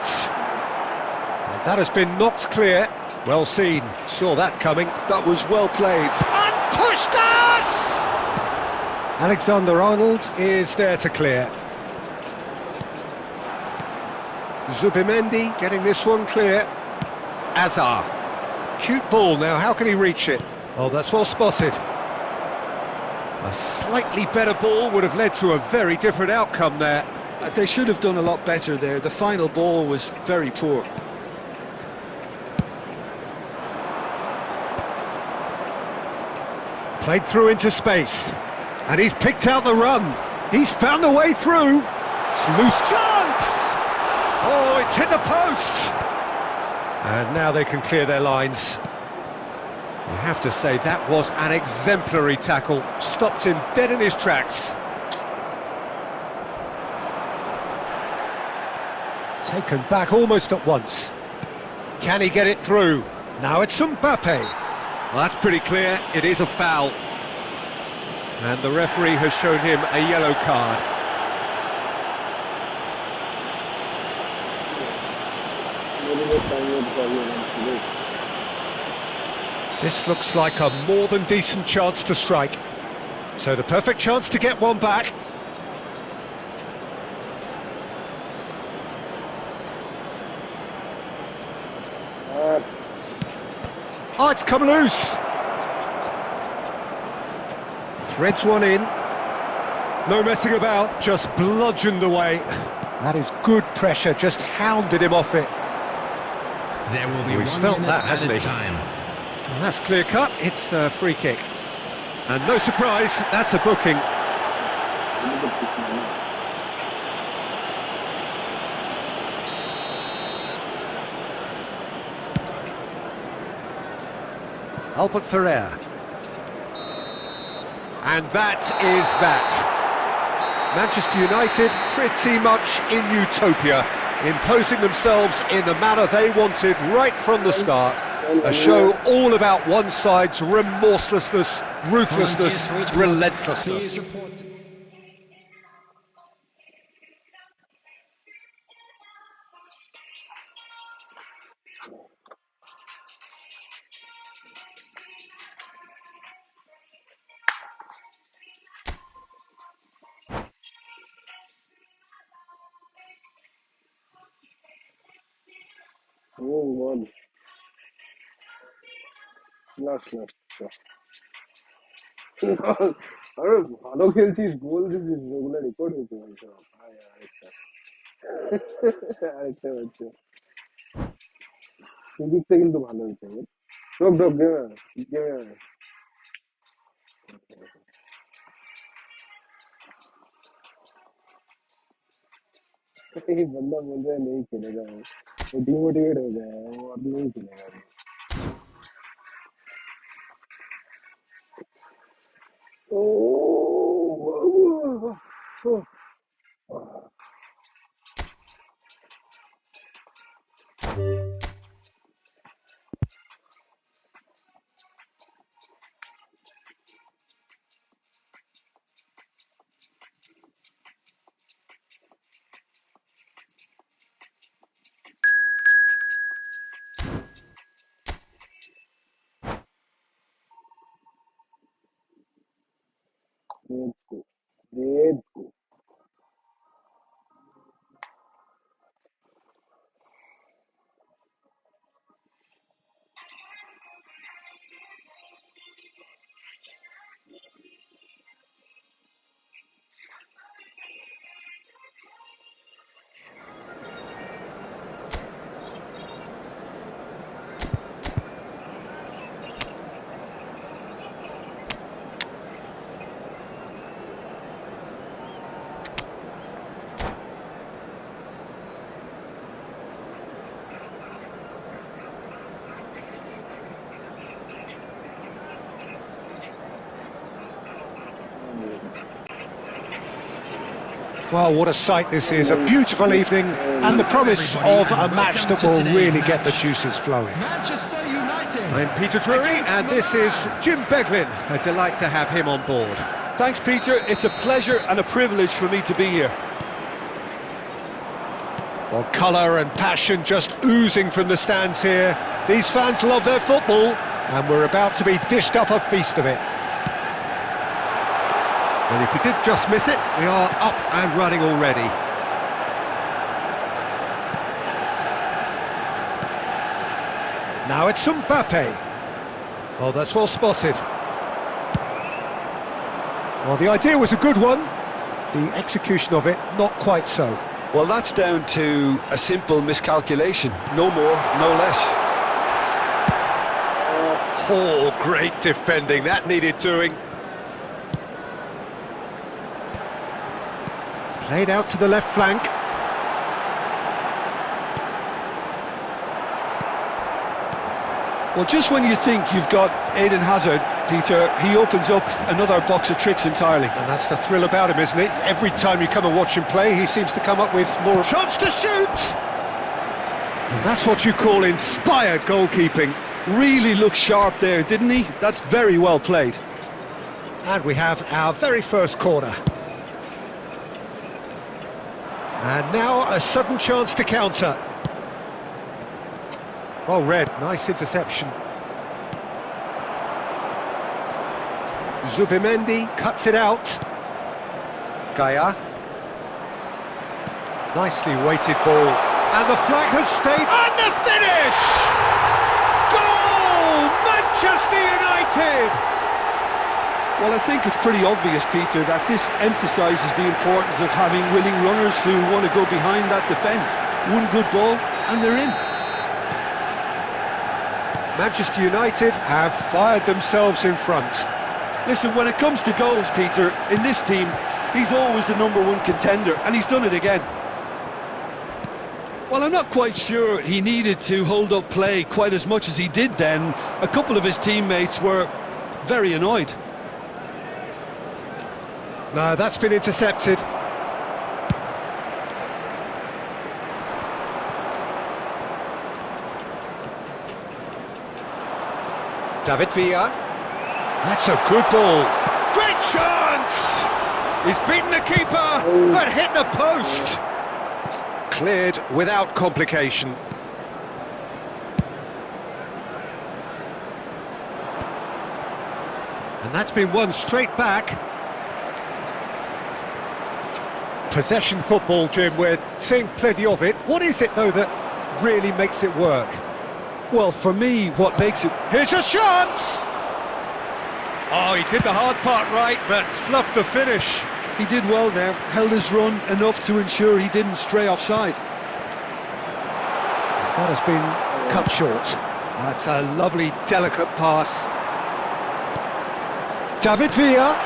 Speaker 2: And that has been knocked clear. Well seen, saw that coming.
Speaker 3: That was well played.
Speaker 2: And Puskás! Alexander-Arnold is there to clear. Zubimendi getting this one clear. Hazard. Cute ball now, how can he reach it? Oh, that's well spotted. A slightly better ball would have led to a very different outcome there.
Speaker 3: They should have done a lot better there. The final ball was very poor.
Speaker 2: Played through into space, and he's picked out the run. He's found the way through. It's a loose chance. Oh, it's hit the post. And now they can clear their lines. You have to say that was an exemplary tackle. Stopped him dead in his tracks. Taken back almost at once. Can he get it through? Now it's Mbappe. Well, that's pretty clear, it is a foul. And the referee has shown him a yellow card. This looks like a more than decent chance to strike. So the perfect chance to get one back. Oh, it's come loose. Threads one in. No messing about, just bludgeoned away. That is good pressure, just hounded him off it.
Speaker 5: There will be
Speaker 2: He's
Speaker 5: 1
Speaker 2: felt
Speaker 5: minute
Speaker 2: that, hasn't
Speaker 5: added
Speaker 2: he?
Speaker 5: time.
Speaker 2: Well, that's clear cut, it's a free kick. And no surprise, that's a booking. Albert Ferrer. And that is that. Manchester United pretty much in utopia, imposing themselves in the manner they wanted right from the start. A show all about one side's remorselessness, ruthlessness, relentlessness.
Speaker 5: Please report.
Speaker 8: Oh, God. Last. আরে ভালো খেলছিস গোল দিছিস ওগুলো record হয়েছে সব আরেকটা হচ্ছে সেদিকটা কিন্তু ভালো হয়েছে ডক ডক গেমে ये बंदा बोल रहा है नहीं खेलेगा वो डिमोटिवेट हो गया है वो अब नहीं खेलेगा ओ let's go. Let's go.
Speaker 2: Well, what a sight this is, a beautiful evening and the promise of a match that will really get the juices flowing.
Speaker 5: Manchester United.
Speaker 2: I'm Peter Drury and this is Jim Beglin. A delight to have him on board.
Speaker 3: Thanks, Peter. It's a pleasure and a privilege for me to be here.
Speaker 2: Well, colour and passion just oozing from the stands here. These fans love their football and we're about to be dished up a feast of it. And if we did just miss it, we are up and running already. Now it's Mbappe. Oh, that's well spotted. Well, the idea was a good one. The execution of it, not quite so.
Speaker 3: Well, that's down to a simple miscalculation. No more, no less.
Speaker 2: Oh, great defending. That needed doing. Played out to the left flank.
Speaker 3: Well, just when you think you've got Eden Hazard, Peter, he opens up another box of tricks entirely.
Speaker 2: And that's the thrill about him, isn't it? Every time you come and watch him play, he seems to come up with more... Chance to shoot! And that's what you call inspired goalkeeping.
Speaker 3: Really looked sharp there, didn't he? That's very well played.
Speaker 2: And we have our very first corner. And now a sudden chance to counter. Oh, Red, nice interception. Zubimendi cuts it out. Gaia. Nicely weighted ball. And the flag has stayed. And the finish! Goal! Manchester United!
Speaker 3: Well, I think it's pretty obvious, Peter, that this emphasises the importance of having willing runners who want to go behind that defence. One good ball, and they're in.
Speaker 2: Manchester United have fired themselves in front.
Speaker 3: Listen, when it comes to goals, Peter, in this team, he's always the #1 contender, and he's done it again. Well, I'm not quite sure he needed to hold up play quite as much as he did then. A couple of his teammates were very annoyed.
Speaker 2: No, that's been intercepted. David Villa. That's a good ball. Great chance! He's beaten the keeper, but hit the post. Cleared without complication. And that's been won straight back. Possession football, Jim, we're seeing plenty of it. What is it, though, that really makes it work?
Speaker 3: Well, for me, what makes it...
Speaker 2: Here's a chance! Oh, he did the hard part right, but fluffed the finish.
Speaker 3: He did well there, held his run enough to ensure he didn't stray offside.
Speaker 2: That has been cut short. That's a lovely, delicate pass. David Villa.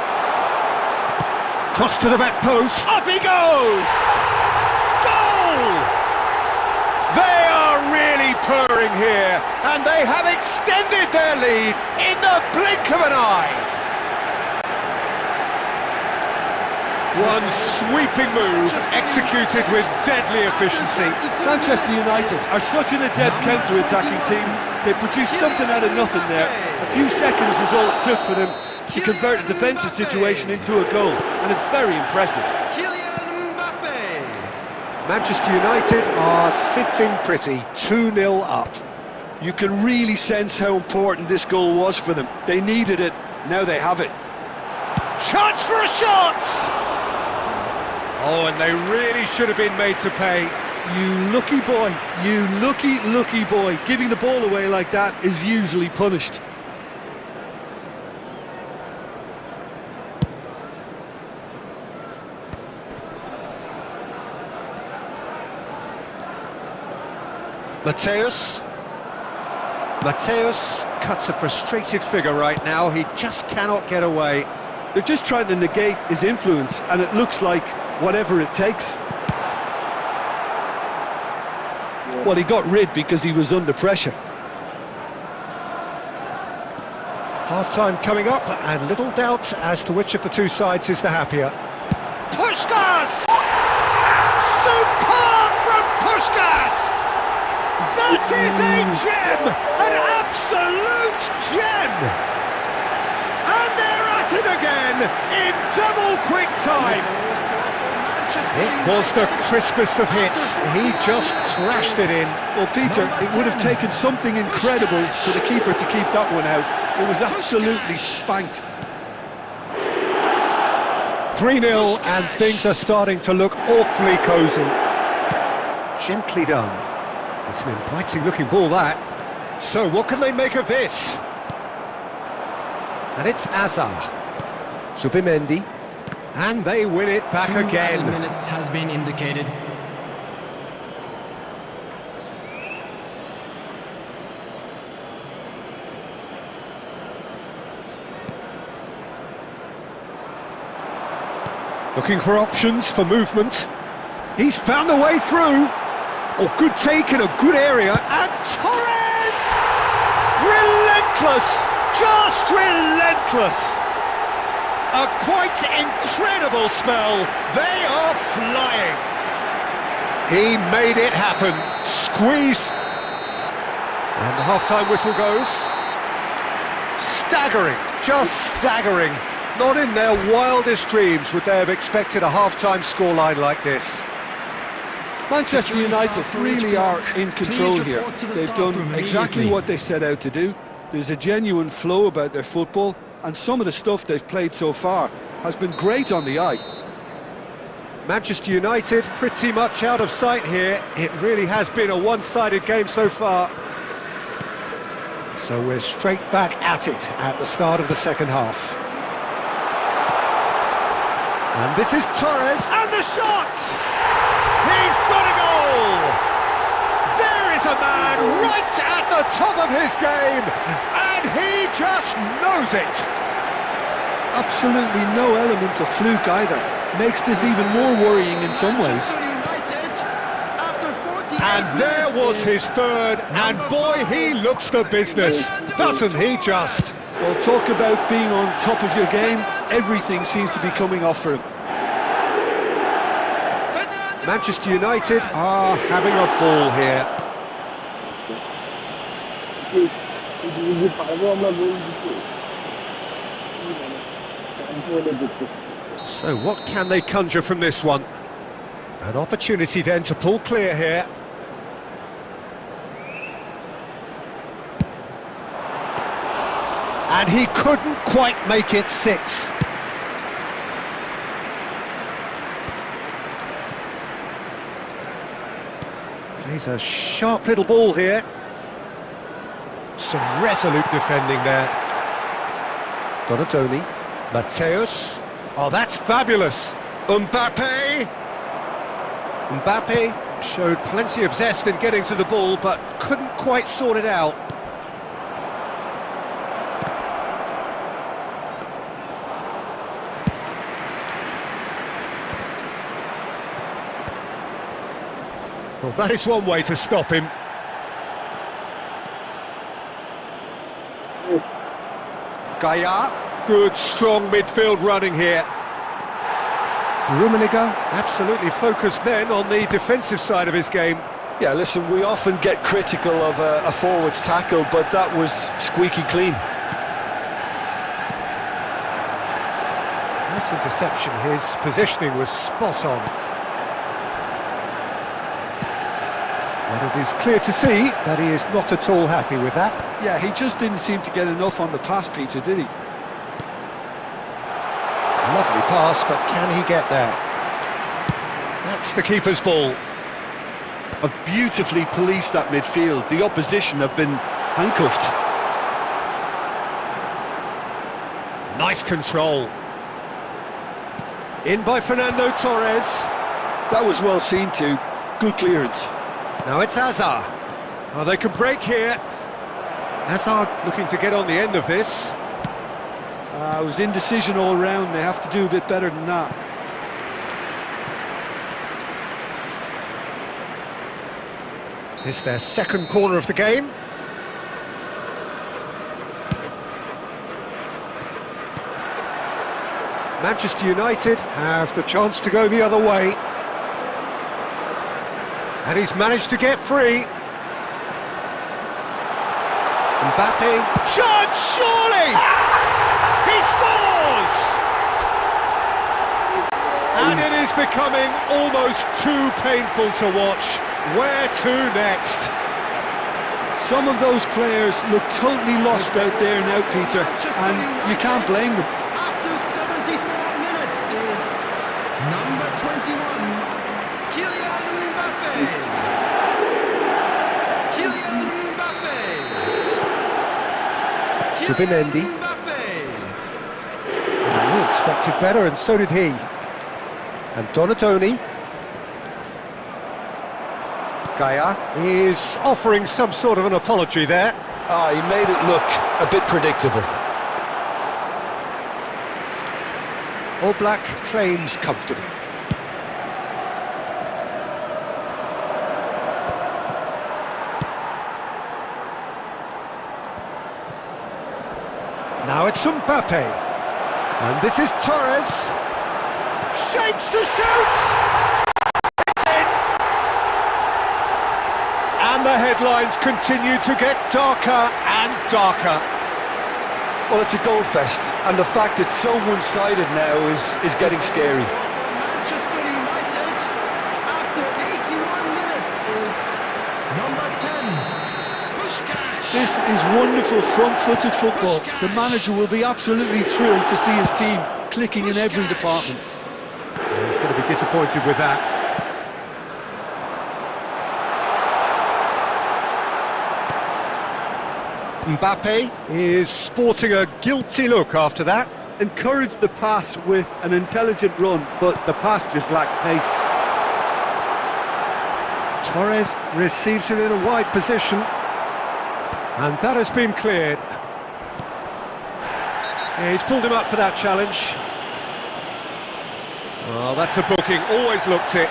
Speaker 2: Cross to the back post. Up he goes! Goal! They are really purring here, and they have extended their lead in the blink of an eye. One sweeping move, executed with deadly efficiency.
Speaker 3: Manchester United are such an adept counter-attacking team. They produced something out of nothing there. A few seconds was all it took for them to convert a defensive situation into a goal, and it's very impressive.
Speaker 2: Manchester United are sitting pretty, 2-0 up.
Speaker 3: You can really sense how important this goal was for them. They needed it, now they have it.
Speaker 2: Chance for a shot! Oh, and they really should have been made to pay.
Speaker 3: You lucky boy, you lucky boy. Giving the ball away like that is usually punished.
Speaker 2: Mateus cuts a frustrated figure right now. He just cannot get away.
Speaker 3: They're just trying to negate his influence, and it looks like whatever it takes. Well, he got rid because he was under pressure.
Speaker 2: Half-time coming up, and little doubt as to which of the two sides is the happier. Puskás! Superb from Puskás! That is a gem! An absolute gem! And they're at it again in double quick time! It was the crispest of hits. He just crashed it in.
Speaker 3: Well, Peter, it would have taken something incredible for the keeper to keep that one out. It was absolutely spanked.
Speaker 2: 3-0, and things are starting to look awfully cosy. Gently done. It's an inviting-looking ball, that. So, what can they make of this? And it's Azar. Zubimendi. And they win it back
Speaker 5: 2 added
Speaker 2: again.
Speaker 5: minutes has been indicated.
Speaker 2: Looking for options for movement. He's found a way through. Oh, good take in a good area. And Torres! Relentless! Just relentless! A quite incredible spell. They are flying. He made it happen. Squeezed. And the half-time whistle goes. Staggering. Just staggering. Not in their wildest dreams would they have expected a half-time scoreline like this.
Speaker 3: Manchester United really are in control here. They've done exactly what they set out to do. There's a genuine flow about their football, and some of the stuff they've played so far has been great on the eye.
Speaker 2: Manchester United pretty much out of sight here. It really has been a one-sided game so far. So we're straight back at it at the start of the second half. And this is Torres, and the shot! He's got a goal! There is a man right at the top of his game, and he just knows it!
Speaker 3: Absolutely no element of fluke either. Makes this even more worrying in some ways.
Speaker 2: And there was his third, and boy, he looks the business, doesn't he just?
Speaker 3: Well, talk about being on top of your game. Everything seems to be coming off for him.
Speaker 2: Manchester United are having a ball here. So what can they conjure from this one? An opportunity then to pull clear here. And he couldn't quite make it 6. Plays a sharp little ball here. Some resolute defending there. Donatoni. Mateus. Oh, that's fabulous. Mbappe. Mbappe showed plenty of zest in getting to the ball, but couldn't quite sort it out. Well, that is one way to stop him. Gaia, good, strong midfield running here. Rummenigge, absolutely focused then on the defensive side of his game.
Speaker 3: Yeah, listen, we often get critical of a forward's tackle, but that was squeaky clean.
Speaker 2: Nice interception, his positioning was spot on. But it is clear to see that he is not at all happy with that.
Speaker 3: Yeah, he just didn't seem to get enough on the pass, Peter, did he?
Speaker 2: Lovely pass, but can he get there? That's the keeper's ball.
Speaker 3: Have beautifully policed that midfield. The opposition have been handcuffed.
Speaker 2: Nice control. In by Fernando Torres.
Speaker 3: That was well seen too. Good clearance.
Speaker 2: Now it's Hazard. Oh, they can break here. Hazard looking to get on the end of this.
Speaker 3: It was indecision all round. They have to do a bit better than that.
Speaker 2: It's their second corner of the game. Manchester United have the chance to go the other way. And he's managed to get free. Mbappe. Shot, surely! He scores! And it is becoming almost too painful to watch. Where to next?
Speaker 3: Some of those players look totally lost out there now, Peter, and you can't blame them.
Speaker 4: After 74 minutes is number 21, Kylian Mbappe. Kylian Mbappe.
Speaker 2: Zubimendi.
Speaker 4: Mbappe.
Speaker 2: He looks expected better, and so did he. And Donatoni. Gaia is offering some sort of an apology there.
Speaker 3: He made it look a bit predictable.
Speaker 2: Oblak claims comfortably. Now it's Mbappe. And this is Torres. Shapes to shoot! It's in! And the headlines continue to get darker and darker.
Speaker 3: Well, it's a goal fest, and the fact it's so one-sided now is getting scary.
Speaker 4: Manchester United, after 81 minutes, is number 10, Puskás.
Speaker 3: This is wonderful front-footed football. The manager will be absolutely thrilled to see his team clicking in every department.
Speaker 2: He's going to be disappointed with that. Mbappe is sporting a guilty look after that.
Speaker 3: Encouraged the pass with an intelligent run, but the pass just lacked pace.
Speaker 2: Torres receives it in a wide position. And that has been cleared. Yeah, he's pulled him up for that challenge. Well, that's a booking, always looked it.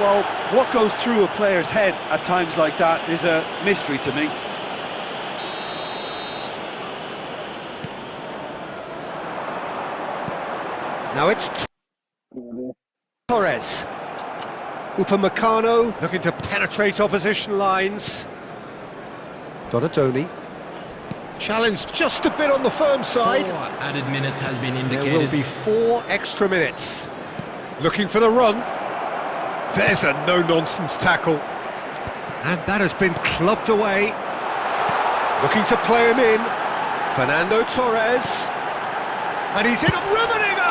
Speaker 3: Well, what goes through a player's head at times like that is a mystery to me.
Speaker 2: Now it's Torres. Upamecano looking to penetrate opposition lines. Donatoni. Challenge just a bit on the firm side.
Speaker 5: 4 added minutes has been
Speaker 2: There
Speaker 5: indicated.
Speaker 2: will be 4 extra minutes. Looking for the run. There's a no-nonsense tackle. And that has been clubbed away. Looking to play him in. Fernando Torres. And he's in. Rummenigge!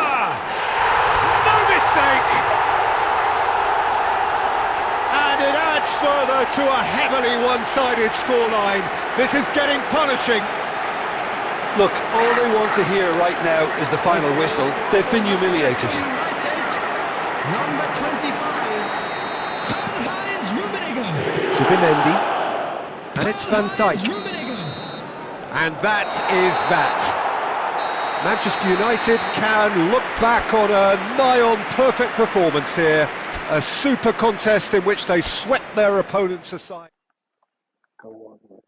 Speaker 2: No mistake! And it adds further to a heavily one-sided scoreline. This is getting punishing.
Speaker 3: Look, all they want to hear right now is the final whistle. They've been humiliated.
Speaker 4: United, number 25, Karl-Heinz Rummenigge.
Speaker 2: Zubimendi. And it's Van Dijk.
Speaker 4: Rummenigge.
Speaker 2: And that is that. Manchester United can look back on a nigh-on perfect performance here. A super contest in which they swept their opponents aside.
Speaker 8: Come on, man.